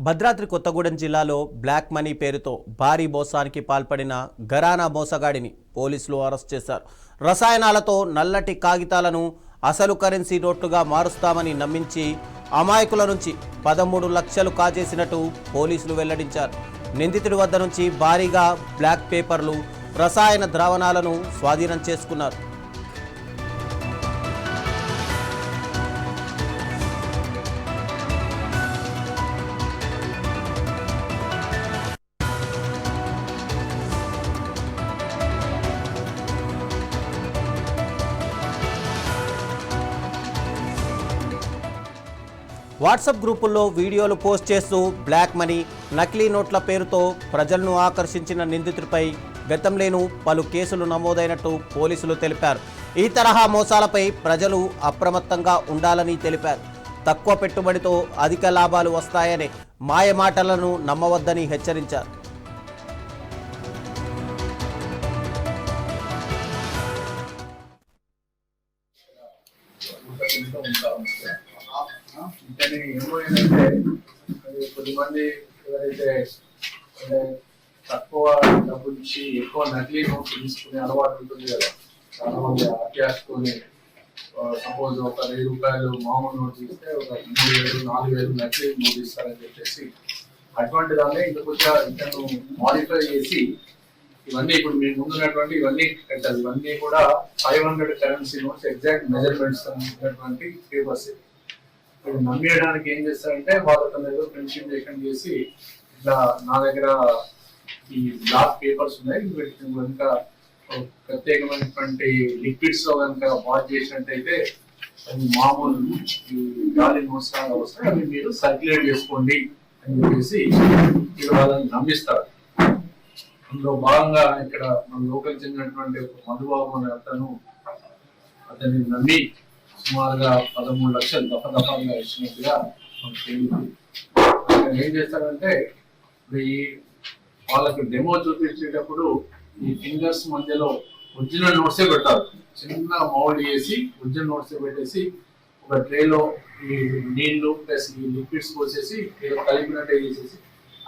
భద్రాద్రి కొత్తగూడెం జిల్లాలో black money పేరుతో భారీ మోసానికి పాల్పడిన ఘరానా మోసగాడిని పోలీసులు అరెస్ట్ చేశారు. రసాయనాలతో నల్లటి కాగితాలను అసలు కరెన్సీ నోట్లుగా మారుస్తామని నమ్మించి అమాయకుల నుంచి 13 లక్షలు కాజేసినట్టు పోలీసులు వెల్లడించారు. నిందితుడి వద్ద నుంచి భారీగా బ్లాక్ పేపర్లు, రసాయన ద్రావణాలను స్వాధీనం చేసుకున్నారు. వాట్సాప్ గ్రూపుల్లో వీడియోలు పోస్ట్ చేస్తూ బ్లాక్ మనీ, నకిలీ నోట్ల పేరుతో ప్రజలను ఆకర్షించిన నిందితుడిపై గతంలోనూ పలు కేసులు నమోదైనట్టు పోలీసులు తెలిపారు. ఈ తరహా మోసాలపై ప్రజలు అప్రమత్తంగా ఉండాలని తెలిపారు. తక్కువ పెట్టుబడితో అధిక లాభాలు వస్తాయనే మాయ మాటలను నమ్మవద్దని హెచ్చరించారు. కానీ ఏమైందంటే కొద్దిమంది ఎవరైతే తక్కువ డబ్బులు ఇచ్చి ఎక్కువ నకిలీ నోట్లు తీసుకునే అలవాటు ఉంటుంది కదా, చాలా మంది అత్యాశతోనే సపోజ్ ఒక 1000 రూపాయలు మామూలు నోట్ తీస్తే ఒక 3000 4000 నకిలీ నోట్ ఇస్తారని చెప్పేసి అటువంటి దాన్ని ఇంకా కొద్దిగా ఇతను మాడిఫై చేసి ఇవన్నీ ఇప్పుడు మీ ముందున్నటువంటి ఇవన్నీ కట్టాలి. ఇవన్నీ కూడా 500 కరెన్సీ నోట్స్ ఎగ్జాక్ట్ మెజర్మెంట్స్ ఉన్నటువంటి పేపర్స్. నమ్మేయడానికి ఏం చేస్తారంటే వాళ్ళ ఏదో ప్రెజెంటేషన్ చేసి ఇట్లా నా దగ్గర ఈ బ్లాక్ పేపర్స్ ఉన్నాయి, వీటికి కనుక ప్రత్యేకమైనటువంటి లిక్విడ్స్ లో కనుక వాష్ చేసినట్టయితే అవి మామూలు ఈ గాలి మోసాలు వస్తాయి, అవి మీరు సర్క్యులేట్ చేసుకోండి అని చెప్పేసి ఇక్కడ వాళ్ళని నమ్మిస్తారు. అందులో భాగంగా ఇక్కడ మన లోకల్ చెందినటువంటి ఒక మధుబాబు అనే అతన్ని నమ్మి సుమారుగా 13 లక్షలు దఫాలుగా ఇచ్చినట్టుగా మనకు తెలియదు. ఏం చేస్తారంటే ఈ వాళ్ళకి డెమో చూపించేటప్పుడు ఈ ఫింగర్స్ మధ్యలో ఒరిజినల్ నోట్సే పెట్టారు. చిన్న మౌల్డ్ చేసి ఒరిజినల్ నోట్సే పెట్టేసి ఒక ట్రేలో ఈ నీళ్లు ప్లస్ ఈ లిక్విడ్స్ పోసేసి కలిపినట్టే చేసేసి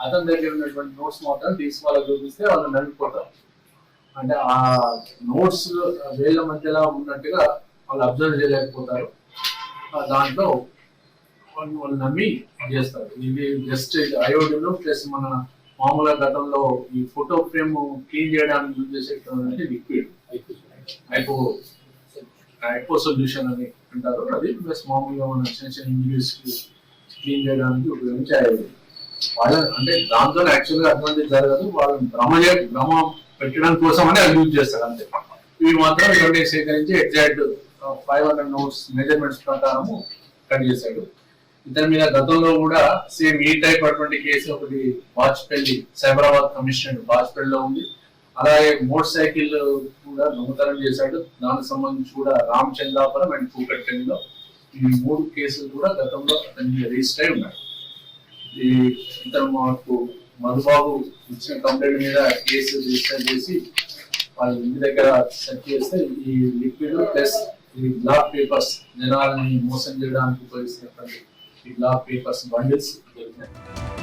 అతని దగ్గర ఉన్నటువంటి నోట్స్ మాత్రం తీసి వాళ్ళకి చూపిస్తే వాళ్ళు నడిపోతారు. అంటే ఆ నోట్స్ వేళ్ళ మధ్యలో ఉన్నట్టుగా వాళ్ళు అబ్జర్వ్ చేయలేకపోతారు. దాంట్లో వాళ్ళు నమ్మి చేస్తారు. ఇది జస్ట్ అయోడిన్ ప్లస్ మన మామూలుగా గతంలో ఈ ఫోటో ఫ్రేమ్ క్లీన్ చేయడానికి యూజ్ చేసేటువంటి లిక్విడ్ ఐపో సొల్యూషన్ అని అంటారు. అది ప్లస్ మామూలుగా మన చిన్న చిన్న ఇంజరీస్ క్లీన్ చేయడానికి ఉపయోగించే అయోడిన్. వాళ్ళ అంటే దాంతో యాక్చువల్గా అటువంటి జరగదు, వాళ్ళని భ్రమ పెట్టడం కోసం అని అది యూజ్ చేస్తారు అంతే. ఇవి మాత్రం ఇవన్నీ సేకరించి ఎగ్జాక్ట్ 500 నోట్స్ మెజర్మెంట్స్ ప్రకారము కట్ చేశాడు. ఇతని మీద గతంలో కూడా సేమ్ ఈ టైప్ అటువంటి కేసు ఒకటి వాజ్పేయి సైబరాబాద్ కమిషనర్ వాజ్పేయిలో ఉంది. అలాగే మోటార్ సైకిల్ కూడా దొంగతనం చేశాడు. దానికి సంబంధించి కూడా రామచంద్రాపురం అండ్ కూకట్పల్లిలో ఈ 3 కేసులు కూడా గతంలో అతని రిజిస్టర్ అయి ఉన్నాయి. ఈ ఇతను మాకు మధుబాబు ఇచ్చిన కంప్లైంట్ మీద కేసు రిజిస్టర్ చేసి వాళ్ళ ఇంటి దగ్గర సెర్చ్ చేస్తే ఈ లిక్విడ్ ప్లస్ ఈ బ్లాక్ పేపర్స్ జనాలని మోసం చేయడానికి ఉపయోగిస్తున్నటువంటి ఈ బ్లాక్ పేపర్స్ బండిల్స్ దొరికినాయి.